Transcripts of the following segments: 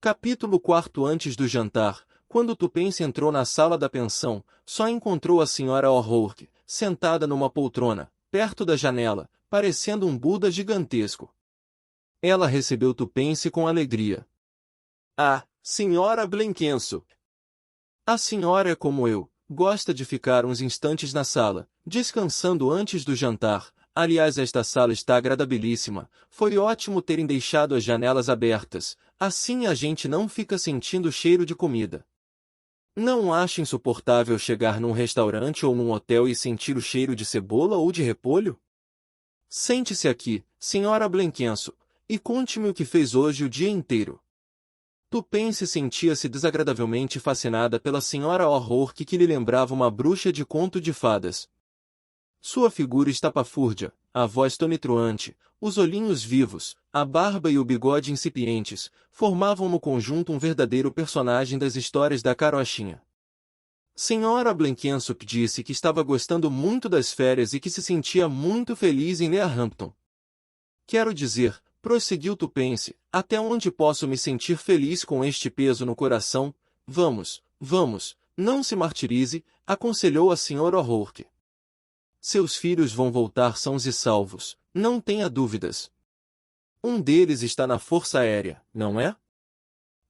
Capítulo 4. Antes do jantar, quando Tupence entrou na sala da pensão, só encontrou a senhora O'Rourke, sentada numa poltrona, perto da janela, parecendo um Buda gigantesco. Ela recebeu Tupence com alegria. Ah, senhora Blenquenso! A senhora é como eu, gosta de ficar uns instantes na sala, descansando antes do jantar. Aliás, esta sala está agradabilíssima. Foi ótimo terem deixado as janelas abertas, assim a gente não fica sentindo o cheiro de comida. Não acha insuportável chegar num restaurante ou num hotel e sentir o cheiro de cebola ou de repolho? Sente-se aqui, senhora Blenquenso, e conte-me o que fez hoje o dia inteiro. Tupence sentia-se desagradavelmente fascinada pela senhora O'Rourke, que lhe lembrava uma bruxa de conto de fadas. Sua figura estapafúrdia, a voz tonitruante, os olhinhos vivos, a barba e o bigode incipientes, formavam no conjunto um verdadeiro personagem das histórias da carochinha. Senhora Blenquenso disse que estava gostando muito das férias e que se sentia muito feliz em Leahampton. Quero dizer, prosseguiu Tupence, até onde posso me sentir feliz com este peso no coração? Vamos, não se martirize, aconselhou a senhora O'Rourke. Seus filhos vão voltar sãos e salvos, não tenha dúvidas. Um deles está na Força Aérea, não é?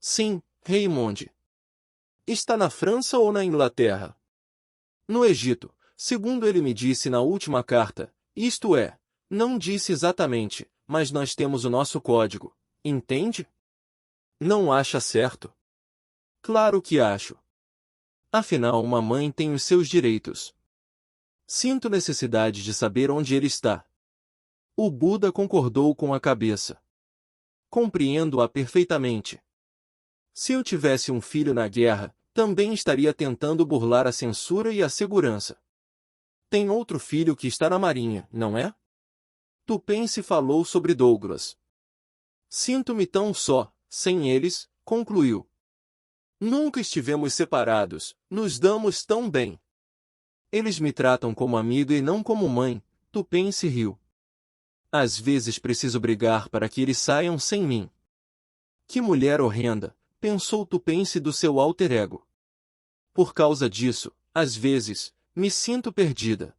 Sim, Raymond. Está na França ou na Inglaterra? No Egito, segundo ele me disse na última carta, isto é, não disse exatamente, mas nós temos o nosso código, entende? Não acha certo? Claro que acho. Afinal, uma mãe tem os seus direitos. Sinto necessidade de saber onde ele está. O Buda concordou com a cabeça. Compreendo-a perfeitamente. Se eu tivesse um filho na guerra, também estaria tentando burlar a censura e a segurança. Tem outro filho que está na marinha, não é? Tupence falou sobre Douglas. Sinto-me tão só, sem eles, concluiu. Nunca estivemos separados, nos damos tão bem. Eles me tratam como amigo e não como mãe, Tupence riu. Às vezes preciso brigar para que eles saiam sem mim. Que mulher horrenda, pensou Tupence do seu alter ego. Por causa disso, às vezes, me sinto perdida.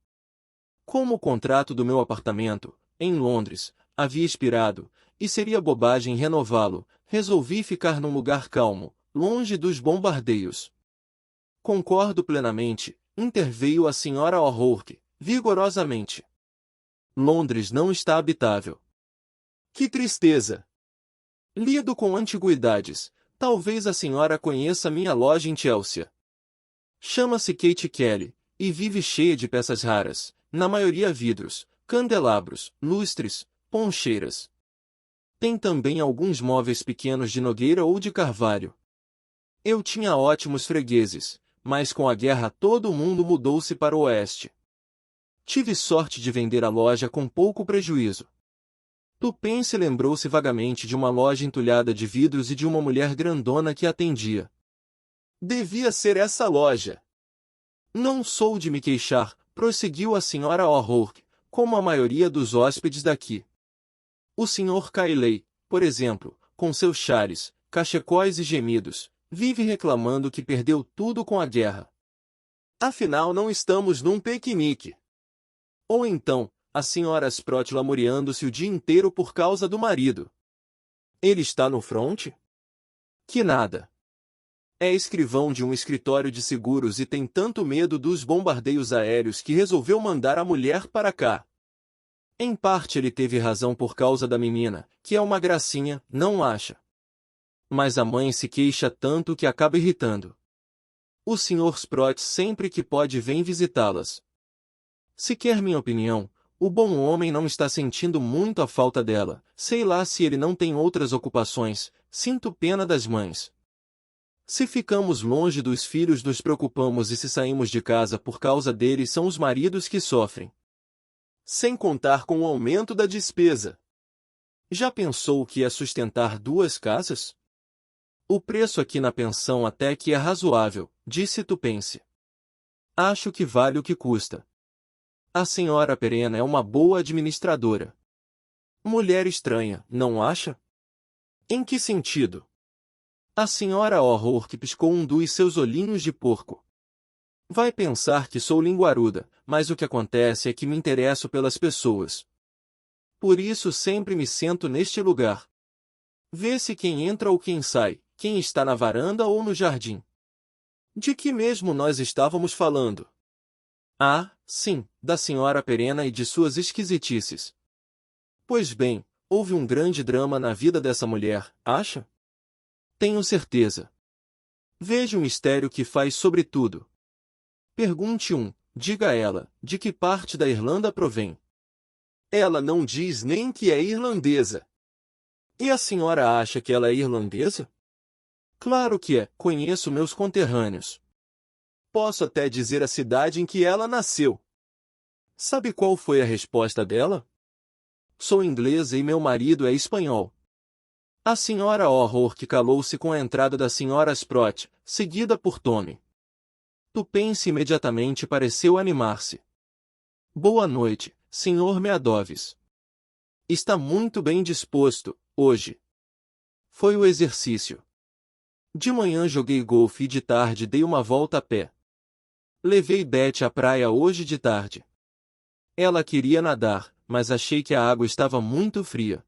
Como o contrato do meu apartamento, em Londres, havia expirado, e seria bobagem renová-lo, resolvi ficar num lugar calmo, longe dos bombardeios. Concordo plenamente, interveio a senhora O'Rourke, vigorosamente. Londres não está habitável. Que tristeza! Lido com antiguidades, talvez a senhora conheça minha loja em Chelsea. Chama-se Kate Kelly, e vive cheia de peças raras, na maioria vidros, candelabros, lustres, poncheiras. Tem também alguns móveis pequenos de nogueira ou de carvalho. Eu tinha ótimos fregueses, mas com a guerra todo mundo mudou-se para o oeste. Tive sorte de vender a loja com pouco prejuízo. Tupence lembrou-se vagamente de uma loja entulhada de vidros e de uma mulher grandona que atendia. Devia ser essa loja. Não sou de me queixar, prosseguiu a senhora O'Rourke, como a maioria dos hóspedes daqui. O Sr. Cayley, por exemplo, com seus chares, cachecóis e gemidos, vive reclamando que perdeu tudo com a guerra. Afinal, não estamos num piquenique. Ou então, a senhora Sprott lamuriando-se o dia inteiro por causa do marido. Ele está no fronte? Que nada. É escrivão de um escritório de seguros e tem tanto medo dos bombardeios aéreos que resolveu mandar a mulher para cá. Em parte ele teve razão por causa da menina, que é uma gracinha, não acha? Mas a mãe se queixa tanto que acaba irritando. O Sr. Sprott sempre que pode vem visitá-las. Se quer minha opinião, o bom homem não está sentindo muito a falta dela, sei lá se ele não tem outras ocupações, sinto pena das mães. Se ficamos longe dos filhos nos preocupamos e se saímos de casa por causa deles são os maridos que sofrem. Sem contar com o aumento da despesa. Já pensou o que é sustentar 2 casas? O preço aqui na pensão até que é razoável, disse Tupence. Acho que vale o que custa. A senhora Perena é uma boa administradora. Mulher estranha, não acha? Em que sentido? A senhora O'Rourke piscou um dos seus olhinhos de porco. Vai pensar que sou linguaruda, mas o que acontece é que me interesso pelas pessoas. Por isso sempre me sento neste lugar. Vê-se quem entra ou quem sai, quem está na varanda ou no jardim. De que mesmo nós estávamos falando? Ah, sim, da senhora Perena e de suas esquisitices. Pois bem, houve um grande drama na vida dessa mulher, acha? Tenho certeza. Veja o mistério que faz sobre tudo. Pergunte diga a ela, de que parte da Irlanda provém. Ela não diz nem que é irlandesa. E a senhora acha que ela é irlandesa? Claro que é, conheço meus conterrâneos. Posso até dizer a cidade em que ela nasceu. Sabe qual foi a resposta dela? Sou inglesa e meu marido é espanhol. A senhora O'Rourke calou-se com a entrada da senhora Sprott, seguida por Tommy. Tupence imediatamente pareceu animar-se. Boa noite, Sr. Meadows. Está muito bem disposto, hoje. Foi o exercício. De manhã joguei golfe e de tarde dei uma volta a pé. Levei Betty à praia hoje de tarde. Ela queria nadar, mas achei que a água estava muito fria.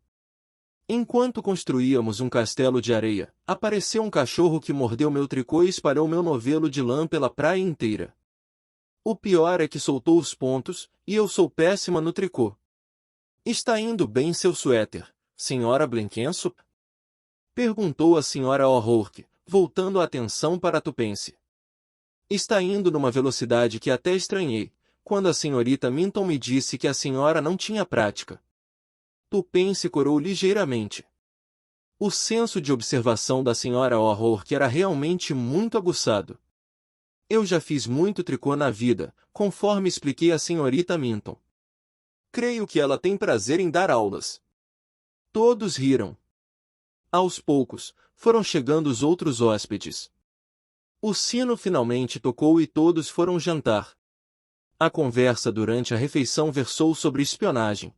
Enquanto construíamos um castelo de areia, apareceu um cachorro que mordeu meu tricô e espalhou meu novelo de lã pela praia inteira. O pior é que soltou os pontos, e eu sou péssima no tricô. Está indo bem seu suéter, senhora Blenkinsop? Perguntou a senhora O'Rourke, voltando a atenção para Tupence. Está indo numa velocidade que até estranhei, quando a senhorita Minton me disse que a senhora não tinha prática. Tupence corou ligeiramente. O senso de observação da senhora O'Rourke era realmente muito aguçado. Eu já fiz muito tricô na vida, conforme expliquei à senhorita Minton. Creio que ela tem prazer em dar aulas. Todos riram. Aos poucos, foram chegando os outros hóspedes. O sino finalmente tocou e todos foram jantar. A conversa durante a refeição versou sobre espionagem.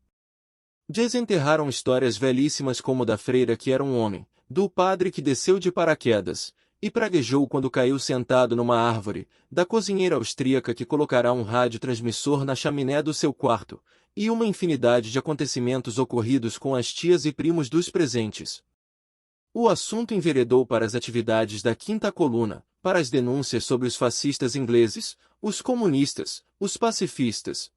Desenterraram histórias velhíssimas como da freira que era um homem, do padre que desceu de paraquedas, e praguejou quando caiu sentado numa árvore, da cozinheira austríaca que colocará um radiotransmissor na chaminé do seu quarto, e uma infinidade de acontecimentos ocorridos com as tias e primos dos presentes. O assunto enveredou para as atividades da quinta coluna, para as denúncias sobre os fascistas ingleses, os comunistas, os pacifistas.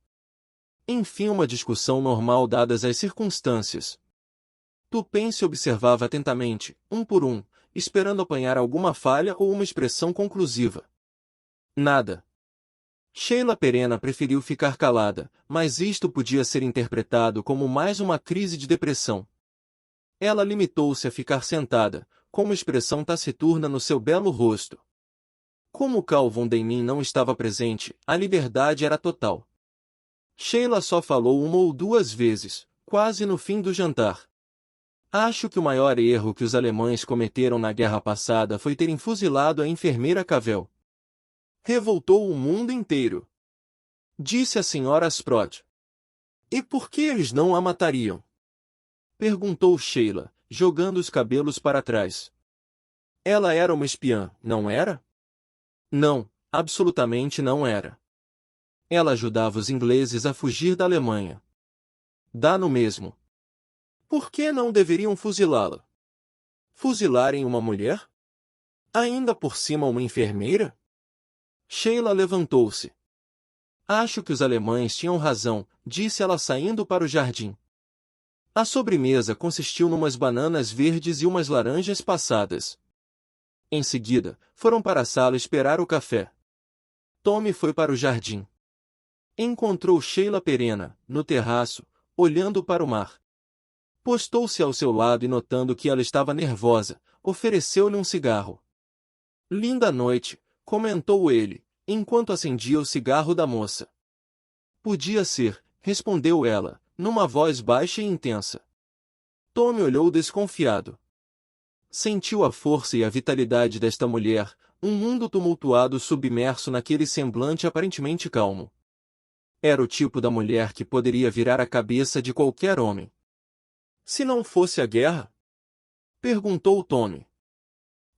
Enfim, uma discussão normal dadas as circunstâncias. Tupence observava atentamente, um por um, esperando apanhar alguma falha ou uma expressão conclusiva. Nada. Sheila Perena preferiu ficar calada, mas isto podia ser interpretado como mais uma crise de depressão. Ela limitou-se a ficar sentada, com uma expressão taciturna no seu belo rosto. Como Calvin Damien não estava presente, a liberdade era total. Sheila só falou uma ou duas vezes, quase no fim do jantar. Acho que o maior erro que os alemães cometeram na guerra passada foi terem fuzilado a enfermeira Cavell. Revoltou o mundo inteiro. Disse a senhora Sprott. E por que eles não a matariam? Perguntou Sheila, jogando os cabelos para trás. Ela era uma espiã, não era? Não, absolutamente não era. Ela ajudava os ingleses a fugir da Alemanha. Dá no mesmo. Por que não deveriam fuzilá-la? Fuzilarem uma mulher? Ainda por cima uma enfermeira? Sheila levantou-se. Acho que os alemães tinham razão, disse ela saindo para o jardim. A sobremesa consistiu numas bananas verdes e umas laranjas passadas. Em seguida, foram para a sala esperar o café. Tommy foi para o jardim. Encontrou Sheila Perena, no terraço, olhando para o mar. Postou-se ao seu lado e notando que ela estava nervosa, ofereceu-lhe um cigarro. Linda noite, comentou ele, enquanto acendia o cigarro da moça. Podia ser, respondeu ela, numa voz baixa e intensa. Tommy olhou desconfiado. Sentiu a força e a vitalidade desta mulher, um mundo tumultuado submerso naquele semblante aparentemente calmo. Era o tipo da mulher que poderia virar a cabeça de qualquer homem. Se não fosse a guerra? Perguntou Tommy.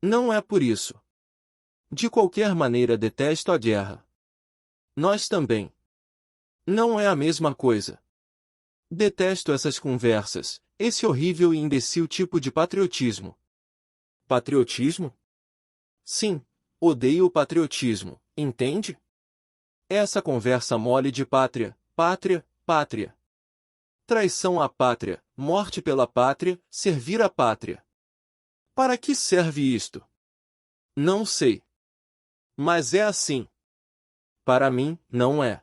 Não é por isso. De qualquer maneira detesto a guerra. Nós também. Não é a mesma coisa. Detesto essas conversas, esse horrível e imbecil tipo de patriotismo. Patriotismo? Sim, odeio o patriotismo, entende? Essa conversa mole de pátria, pátria, pátria. Traição à pátria, morte pela pátria, servir à pátria. Para que serve isto? Não sei. Mas é assim. Para mim, não é.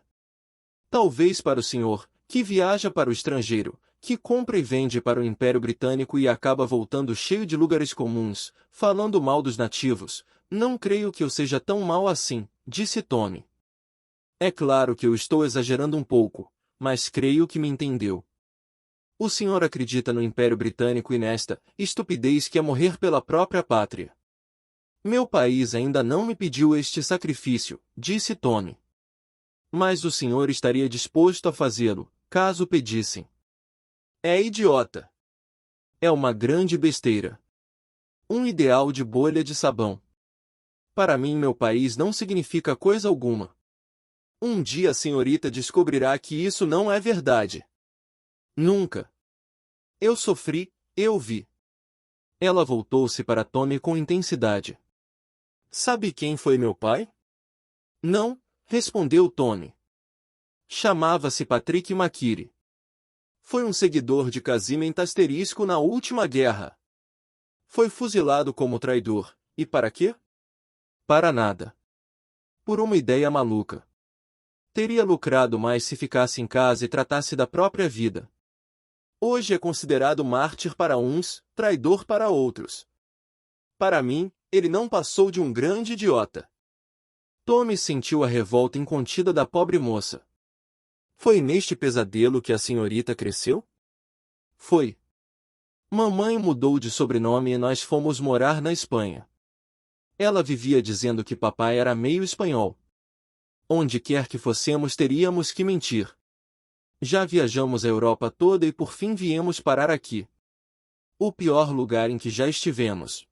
Talvez para o senhor, que viaja para o estrangeiro, que compra e vende para o Império Britânico e acaba voltando cheio de lugares comuns, falando mal dos nativos. Não creio que eu seja tão mal assim, disse Tommy. É claro que eu estou exagerando um pouco, mas creio que me entendeu. O senhor acredita no Império Britânico e nesta estupidez que é morrer pela própria pátria. Meu país ainda não me pediu este sacrifício, disse Tommy. Mas o senhor estaria disposto a fazê-lo, caso pedissem. É idiota. É uma grande besteira. Um ideal de bolha de sabão. Para mim meu país não significa coisa alguma. Um dia a senhorita descobrirá que isso não é verdade. Nunca. Eu sofri, eu vi. Ela voltou-se para Tommy com intensidade. Sabe quem foi meu pai? Não, respondeu Tommy. Chamava-se Patrick Makiri. Foi um seguidor de Casimir na última guerra. Foi fuzilado como traidor, e para quê? Para nada. Por uma ideia maluca. Teria lucrado mais se ficasse em casa e tratasse da própria vida. Hoje é considerado mártir para uns, traidor para outros. Para mim, ele não passou de um grande idiota. Tommy sentiu a revolta incontida da pobre moça. Foi neste pesadelo que a senhorita cresceu? Foi. Mamãe mudou de sobrenome e nós fomos morar na Espanha. Ela vivia dizendo que papai era meio espanhol. Onde quer que fossemos teríamos que mentir. Já viajamos a Europa toda e por fim viemos parar aqui. O pior lugar em que já estivemos.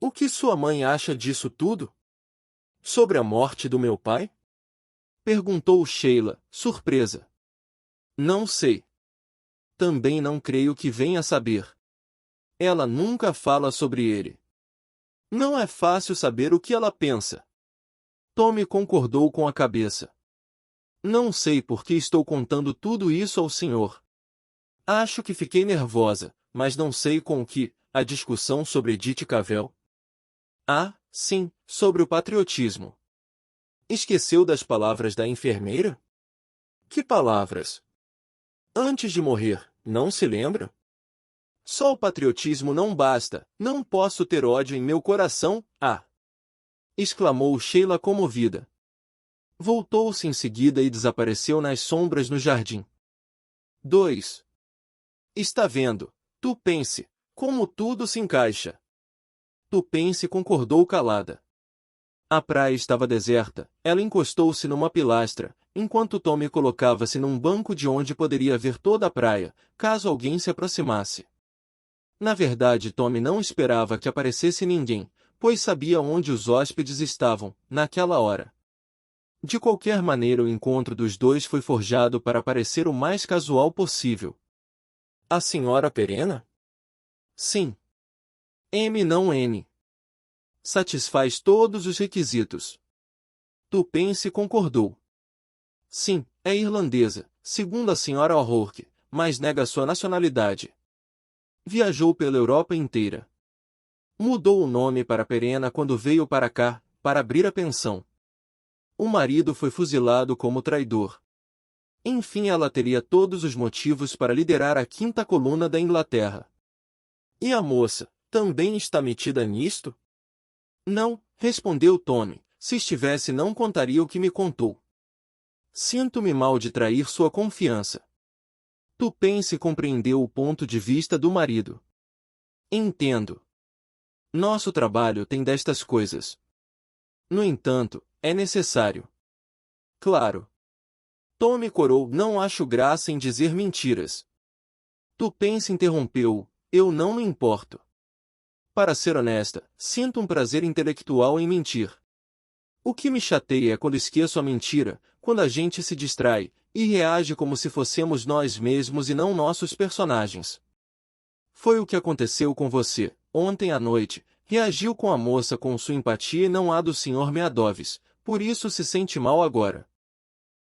O que sua mãe acha disso tudo? Sobre a morte do meu pai? Perguntou Sheila, surpresa. Não sei. Também não creio que venha saber. Ela nunca fala sobre ele. Não é fácil saber o que ela pensa. Tommy concordou com a cabeça. Não sei por que estou contando tudo isso ao senhor. Acho que fiquei nervosa, mas não sei com o que, a discussão sobre Edith Cavell. Ah, sim, sobre o patriotismo. Esqueceu das palavras da enfermeira? Que palavras? Antes de morrer, não se lembra? Só o patriotismo não basta, não posso ter ódio em meu coração, ah! Exclamou Sheila comovida. Voltou-se em seguida e desapareceu nas sombras no jardim. 2. Está vendo, tu pense, como tudo se encaixa. Tu pense concordou calada. A praia estava deserta, ela encostou-se numa pilastra, enquanto Tommy colocava-se num banco de onde poderia ver toda a praia, caso alguém se aproximasse. Na verdade Tommy não esperava que aparecesse ninguém, pois sabia onde os hóspedes estavam, naquela hora. De qualquer maneira o encontro dos dois foi forjado para parecer o mais casual possível. A senhora Perena? Sim. M não N. Satisfaz todos os requisitos. Tu pense concordou. Sim, é irlandesa, segundo a senhora O'Rourke, mas nega sua nacionalidade. Viajou pela Europa inteira. Mudou o nome para Perena quando veio para cá, para abrir a pensão. O marido foi fuzilado como traidor. Enfim, ela teria todos os motivos para liderar a quinta coluna da Inglaterra. E a moça, também está metida nisto? Não, respondeu Tommy, se estivesse não contaria o que me contou. Sinto-me mal de trair sua confiança. Tu pense compreendeu o ponto de vista do marido. Entendo. Nosso trabalho tem destas coisas. No entanto, é necessário. Claro. Tommy corou, não acho graça em dizer mentiras. Tu pense interrompeu-o, eu não me importo. Para ser honesta, sinto um prazer intelectual em mentir. O que me chateia é quando esqueço a mentira, quando a gente se distrai, e reage como se fossemos nós mesmos e não nossos personagens. Foi o que aconteceu com você, ontem à noite. Reagiu com a moça com sua empatia e não a do Sr. Meadoves, por isso se sente mal agora.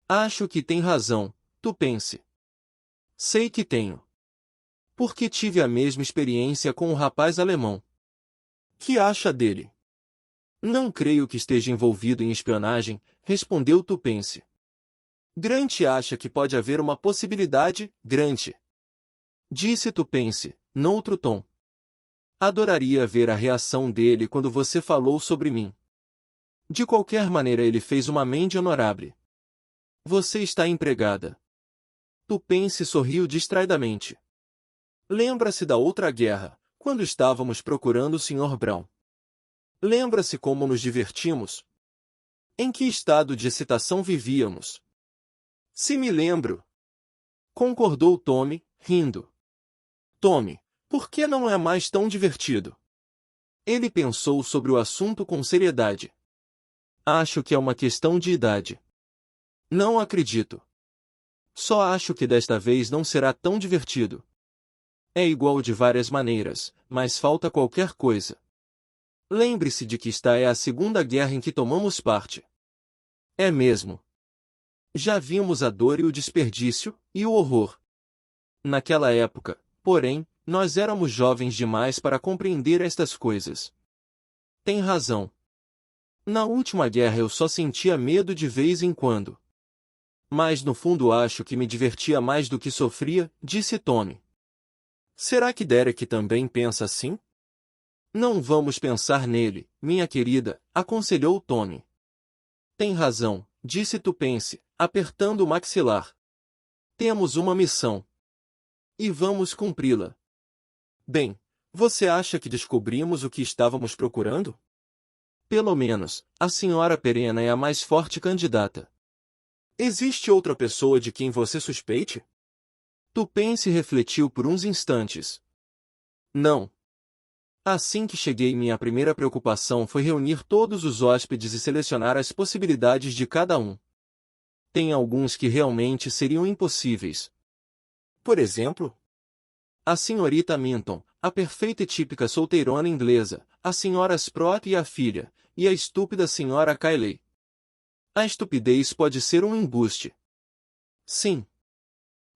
Acho que tem razão, tu pense. Sei que tenho. Porque tive a mesma experiência com o rapaz alemão. Que acha dele? Não creio que esteja envolvido em espionagem, respondeu Tupense. Grant acha que pode haver uma possibilidade, Grant. Disse Tupense, noutro tom. Adoraria ver a reação dele quando você falou sobre mim. De qualquer maneira ele fez uma mente honorável. Você está empregada. Tupense sorriu distraidamente. Lembra-se da outra guerra, quando estávamos procurando o Sr. Brown. Lembra-se como nos divertimos? Em que estado de excitação vivíamos? Se me lembro. Concordou Tommy, rindo. Tommy, por que não é mais tão divertido? Ele pensou sobre o assunto com seriedade. Acho que é uma questão de idade. Não acredito. Só acho que desta vez não será tão divertido. É igual de várias maneiras, mas falta qualquer coisa. Lembre-se de que esta é a segunda guerra em que tomamos parte. É mesmo. Já vimos a dor e o desperdício, e o horror. Naquela época, porém, nós éramos jovens demais para compreender estas coisas. Tem razão. Na última guerra eu só sentia medo de vez em quando. Mas no fundo acho que me divertia mais do que sofria, disse Tommy. Será que Derek também pensa assim? Não vamos pensar nele, minha querida, aconselhou Tommy. Tem razão, disse Tupense, apertando o maxilar. Temos uma missão. E vamos cumpri-la. Bem, você acha que descobrimos o que estávamos procurando? Pelo menos, a senhora Perena é a mais forte candidata. Existe outra pessoa de quem você suspeite? Tupense refletiu por uns instantes. Não. Assim que cheguei, minha primeira preocupação foi reunir todos os hóspedes e selecionar as possibilidades de cada um. Tem alguns que realmente seriam impossíveis. Por exemplo, a senhorita Minton, a perfeita e típica solteirona inglesa, a senhora Sprott e a filha, e a estúpida senhora Cayley. A estupidez pode ser um embuste. Sim.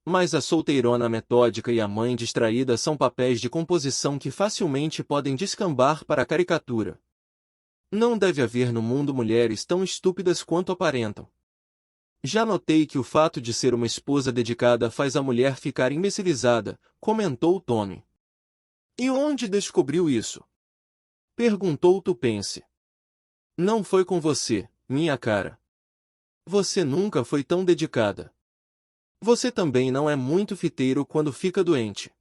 Mas a solteirona metódica e a mãe distraída são papéis de composição que facilmente podem descambar para a caricatura. Não deve haver no mundo mulheres tão estúpidas quanto aparentam. Já notei que o fato de ser uma esposa dedicada faz a mulher ficar imbecilizada, comentou Tommy. E onde descobriu isso? Perguntou Tupense. Não foi com você, minha cara. Você nunca foi tão dedicada. Você também não é muito fiteiro quando fica doente.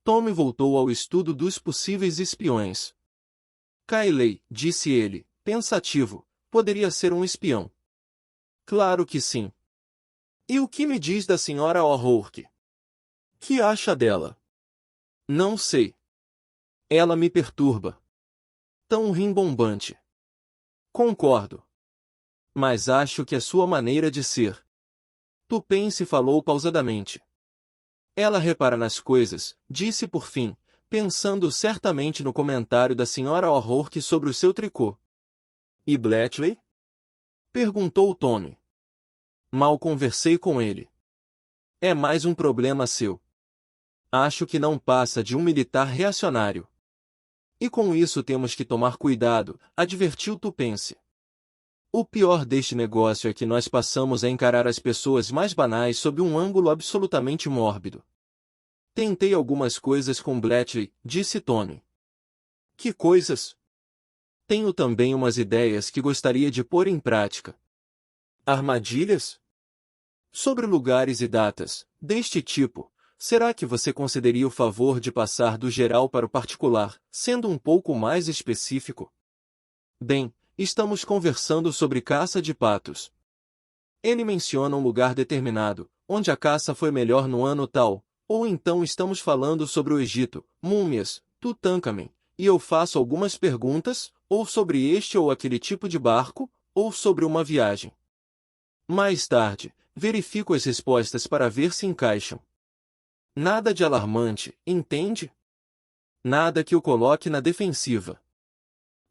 Tommy voltou ao estudo dos possíveis espiões. Cayley, disse ele, pensativo, poderia ser um espião. Claro que sim. E o que me diz da senhora O'Rourke? Que acha dela? Não sei. Ela me perturba. Tão rimbombante. Concordo. Mas acho que é sua maneira de ser. Tupense falou pausadamente. Ela repara nas coisas, disse por fim, pensando certamente no comentário da senhora O'Rourke sobre o seu tricô. E Bletchley? Perguntou Tommy. Mal conversei com ele. É mais um problema seu. Acho que não passa de um militar reacionário. E com isso temos que tomar cuidado, advertiu Tupense. O pior deste negócio é que nós passamos a encarar as pessoas mais banais sob um ângulo absolutamente mórbido. Tentei algumas coisas com Bletchley, disse Tommy. Que coisas? Tenho também umas ideias que gostaria de pôr em prática. Armadilhas? Sobre lugares e datas, deste tipo, será que você concederia o favor de passar do geral para o particular, sendo um pouco mais específico? Bem, estamos conversando sobre caça de patos. Ele menciona um lugar determinado, onde a caça foi melhor no ano tal, ou então estamos falando sobre o Egito, múmias, Tutankhamen, e eu faço algumas perguntas, ou sobre este ou aquele tipo de barco, ou sobre uma viagem. Mais tarde, verifico as respostas para ver se encaixam. Nada de alarmante, entende? Nada que o coloque na defensiva.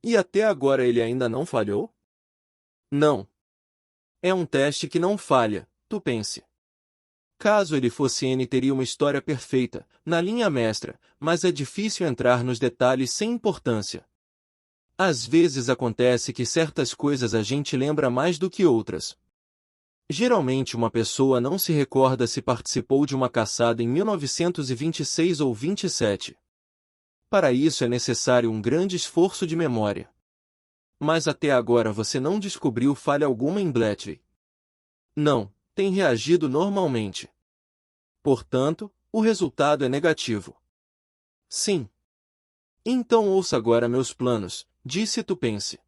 E até agora ele ainda não falhou? Não. É um teste que não falha, tu pense. Caso ele fosse N, teria uma história perfeita, na linha mestra, mas é difícil entrar nos detalhes sem importância. Às vezes acontece que certas coisas a gente lembra mais do que outras. Geralmente uma pessoa não se recorda se participou de uma caçada em 1926 ou 27. Para isso é necessário um grande esforço de memória. Mas até agora você não descobriu falha alguma em Bletchley. Não, tem reagido normalmente. Portanto, o resultado é negativo. Sim. Então ouça agora meus planos, disse Tupence.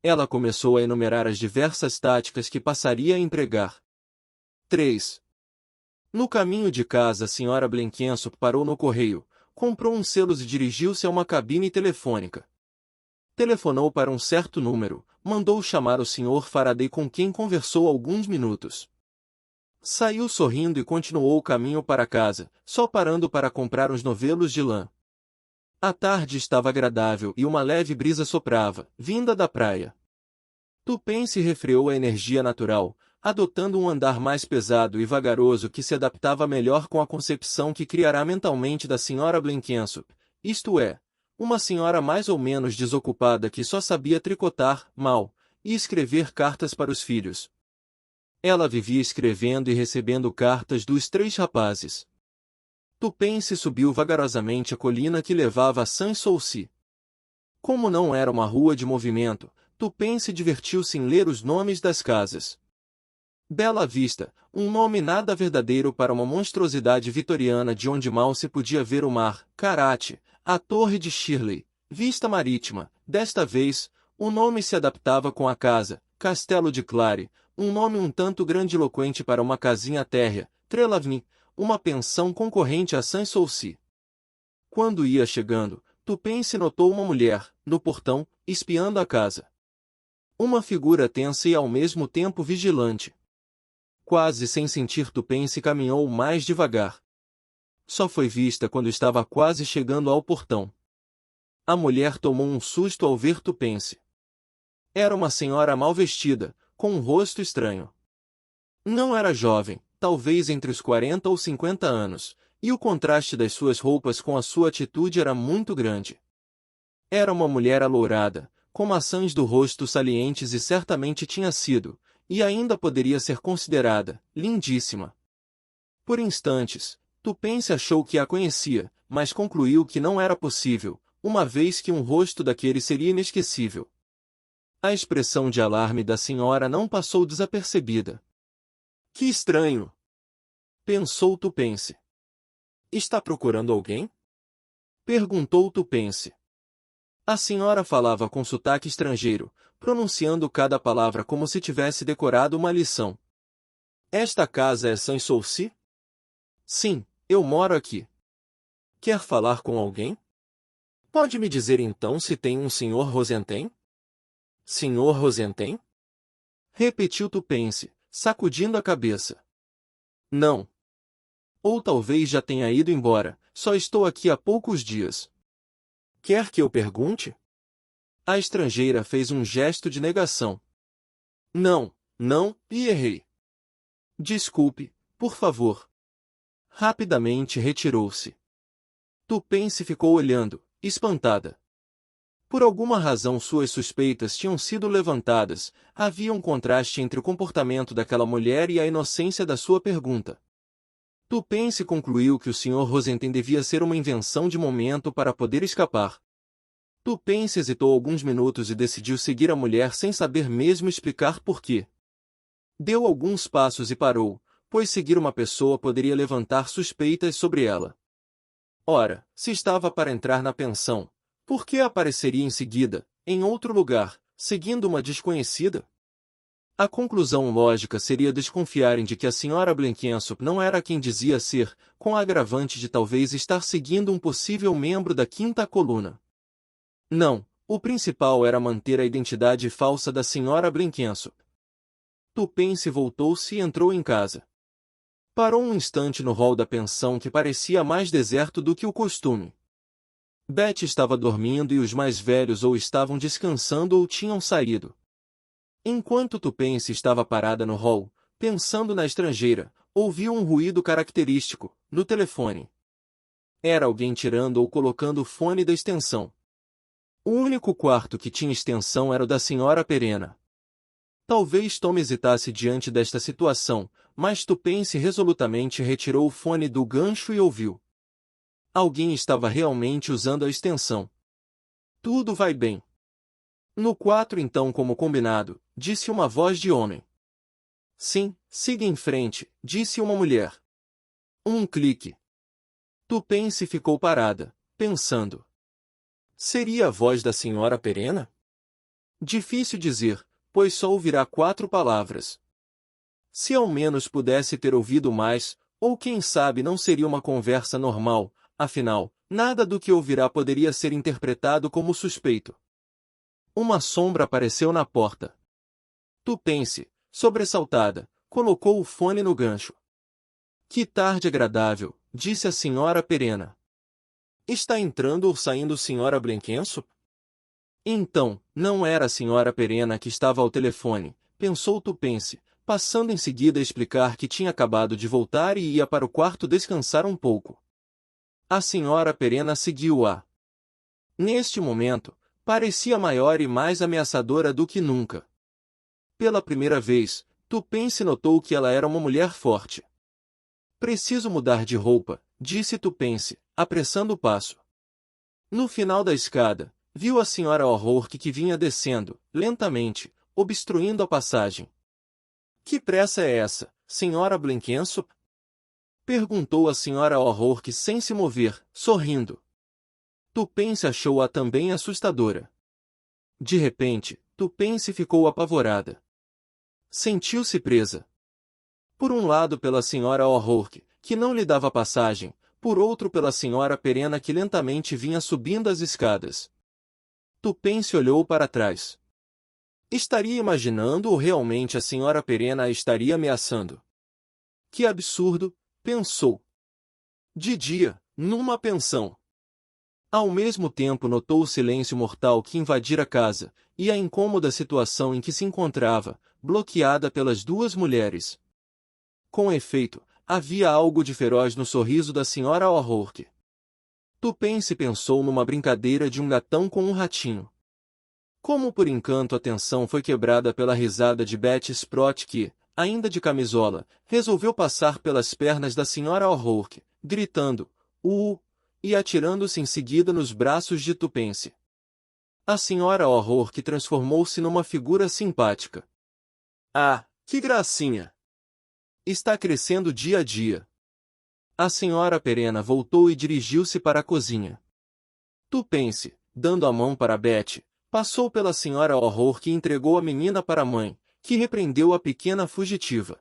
Ela começou a enumerar as diversas táticas que passaria a empregar. 3. No caminho de casa a senhora Blenkinsop parou no correio, comprou uns selos e dirigiu-se a uma cabine telefônica. Telefonou para um certo número, mandou chamar o Sr. Faraday com quem conversou alguns minutos. Saiu sorrindo e continuou o caminho para casa, só parando para comprar uns novelos de lã. A tarde estava agradável e uma leve brisa soprava, vinda da praia. Tupence refreou a energia natural, adotando um andar mais pesado e vagaroso que se adaptava melhor com a concepção que criará mentalmente da Sra. Blenkinsop, isto é, uma senhora mais ou menos desocupada que só sabia tricotar, mal, e escrever cartas para os filhos. Ela vivia escrevendo e recebendo cartas dos 3 rapazes. Tupence subiu vagarosamente a colina que levava a Sans-Souci. Como não era uma rua de movimento, Tupence divertiu-se em ler os nomes das casas. Bela Vista, um nome nada verdadeiro para uma monstruosidade vitoriana de onde mal se podia ver o mar, Karate, a Torre de Shirley, Vista Marítima, desta vez, o nome se adaptava com a casa, Castelo de Clare, um nome um tanto grandiloquente para uma casinha térrea, Trelawney, uma pensão concorrente a Sans-Souci. Quando ia chegando, Tupence notou uma mulher, no portão, espiando a casa. Uma figura tensa e ao mesmo tempo vigilante. Quase sem sentir, Tupence caminhou mais devagar. Só foi vista quando estava quase chegando ao portão. A mulher tomou um susto ao ver Tupence. Era uma senhora mal vestida, com um rosto estranho. Não era jovem, talvez entre os 40 ou 50 anos, e o contraste das suas roupas com a sua atitude era muito grande. Era uma mulher alourada, com maçãs do rosto salientes e certamente tinha sido, e ainda poderia ser considerada, lindíssima. Por instantes, Tupence achou que a conhecia, mas concluiu que não era possível, uma vez que um rosto daquele seria inesquecível. A expressão de alarme da senhora não passou desapercebida. Que estranho! Pensou Tupence. Está procurando alguém? Perguntou Tupence. A senhora falava com sotaque estrangeiro, pronunciando cada palavra como se tivesse decorado uma lição. Esta casa é Sans-Souci? Sim, eu moro aqui. Quer falar com alguém? Pode me dizer então se tem um Sr. Rosenthal? Sr. Rosenthal? Repetiu Tupence, sacudindo a cabeça. Não. Ou talvez já tenha ido embora, só estou aqui há poucos dias. Quer que eu pergunte? A estrangeira fez um gesto de negação. Não, não, e errei. Desculpe, por favor. Rapidamente retirou-se. Tupence ficou olhando, espantada. Por alguma razão suas suspeitas tinham sido levantadas, havia um contraste entre o comportamento daquela mulher e a inocência da sua pergunta. Tupence concluiu que o Sr. Rosenthal devia ser uma invenção de momento para poder escapar. Tupence hesitou alguns minutos e decidiu seguir a mulher sem saber mesmo explicar por quê. Deu alguns passos e parou, pois seguir uma pessoa poderia levantar suspeitas sobre ela. Ora, se estava para entrar na pensão, por que apareceria em seguida, em outro lugar, seguindo uma desconhecida? A conclusão lógica seria desconfiarem de que a Sra. Blenkinsop não era quem dizia ser, com a agravante de talvez estar seguindo um possível membro da quinta coluna. Não, o principal era manter a identidade falsa da Sra. Brinquedo. Tupence voltou-se e entrou em casa. Parou um instante no hall da pensão que parecia mais deserto do que o costume. Betty estava dormindo e os mais velhos ou estavam descansando ou tinham saído. Enquanto Tupence estava parada no hall, pensando na estrangeira, ouviu um ruído característico, no telefone. Era alguém tirando ou colocando o fone da extensão. O único quarto que tinha extensão era o da Sra. Perena. Talvez Tom hesitasse diante desta situação, mas Tupence resolutamente retirou o fone do gancho e ouviu. Alguém estava realmente usando a extensão. Tudo vai bem. No 4 então como combinado, disse uma voz de homem. Sim, siga em frente, disse uma mulher. Um clique. Tupence ficou parada, pensando. Seria a voz da Sra. Perena? Difícil dizer, pois só ouvirá 4 palavras. Se ao menos pudesse ter ouvido mais, ou quem sabe não seria uma conversa normal, afinal, nada do que ouvirá poderia ser interpretado como suspeito. Uma sombra apareceu na porta. Tupence, sobressaltada, colocou o fone no gancho. Que tarde agradável, disse a Sra. Perena. Está entrando ou saindo Sra. Brinquedo? Então, não era a Sra. Perena que estava ao telefone, pensou Tupence, passando em seguida a explicar que tinha acabado de voltar e ia para o quarto descansar um pouco. A Sra. Perena seguiu-a. Neste momento, parecia maior e mais ameaçadora do que nunca. Pela primeira vez, Tupence notou que ela era uma mulher forte. Preciso mudar de roupa, disse Tupence, apressando o passo. No final da escada, viu a Sra. O'Rourke que vinha descendo, lentamente, obstruindo a passagem. Que pressa é essa, Sra. Brinquedo? Perguntou a Sra. O'Rourke sem se mover, sorrindo. Tupence achou-a também assustadora. De repente, Tupence ficou apavorada. Sentiu-se presa. Por um lado pela Sra. O'Rourke, que não lhe dava passagem, por outro pela Sra. Perena que lentamente vinha subindo as escadas. Tupence olhou para trás. Estaria imaginando ou realmente a Sra. Perena a estaria ameaçando? Que absurdo, pensou. De dia, numa pensão. Ao mesmo tempo notou o silêncio mortal que invadira a casa, e a incômoda situação em que se encontrava, bloqueada pelas 2 mulheres. Com efeito, havia algo de feroz no sorriso da Sra. O'Rourke. Tupence pensou numa brincadeira de um gatão com um ratinho. Como por encanto a tensão foi quebrada pela risada de Betty Sprott que, ainda de camisola, resolveu passar pelas pernas da Sra. O'Rourke, gritando, e atirando-se em seguida nos braços de Tupence. A Sra. O'Rourke transformou-se numa figura simpática. Ah, que gracinha! Está crescendo dia a dia. A Sra. Perena voltou e dirigiu-se para a cozinha. Tupence, dando a mão para Betty, passou pela Sra. O'Rourke e entregou a menina para a mãe, que repreendeu a pequena fugitiva.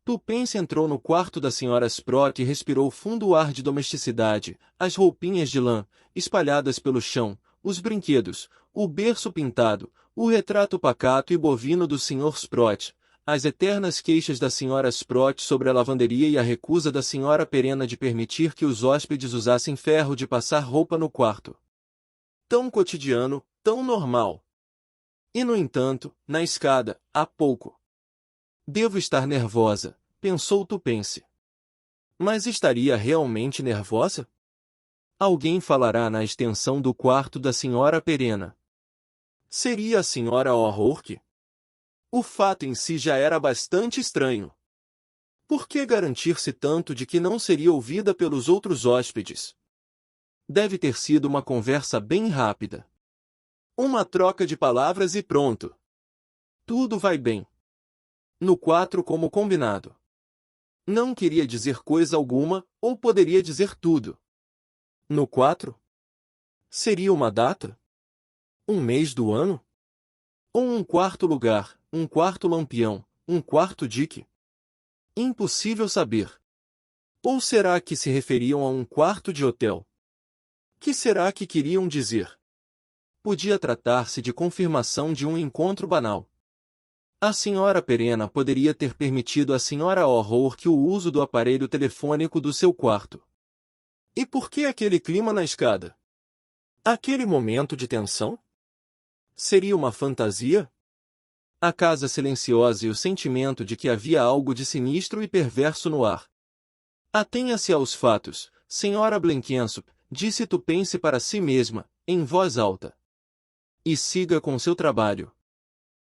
Tupence entrou no quarto da Sra. Sprott e respirou fundo o ar de domesticidade, as roupinhas de lã, espalhadas pelo chão, os brinquedos, o berço pintado, o retrato pacato e bovino do Sr. Sprott, as eternas queixas da Sra. Sprott sobre a lavanderia e a recusa da Sra. Perena de permitir que os hóspedes usassem ferro de passar roupa no quarto. Tão cotidiano, tão normal. E no entanto, na escada, há pouco. Devo estar nervosa, pensou Tupence. Mas estaria realmente nervosa? Alguém falará na extensão do quarto da Sra. Perena. Seria a Sra. O'Rourke? O fato em si já era bastante estranho. Por que garantir-se tanto de que não seria ouvida pelos outros hóspedes? Deve ter sido uma conversa bem rápida. Uma troca de palavras e pronto. Tudo vai bem. No 4 como combinado. Não queria dizer coisa alguma, ou poderia dizer tudo. No 4? Seria uma data? Um mês do ano? Ou um quarto lugar, um quarto lampião, um quarto dique? Impossível saber. Ou será que se referiam a um quarto de hotel? Que será que queriam dizer? Podia tratar-se de confirmação de um encontro banal. A senhora Perena poderia ter permitido à senhora O'Rourke o uso do aparelho telefônico do seu quarto. E por que aquele clima na escada? Aquele momento de tensão? Seria uma fantasia? A casa silenciosa e o sentimento de que havia algo de sinistro e perverso no ar. Atenha-se aos fatos, senhora Blenkinsop, disse Tupence para si mesma, em voz alta. E siga com seu trabalho.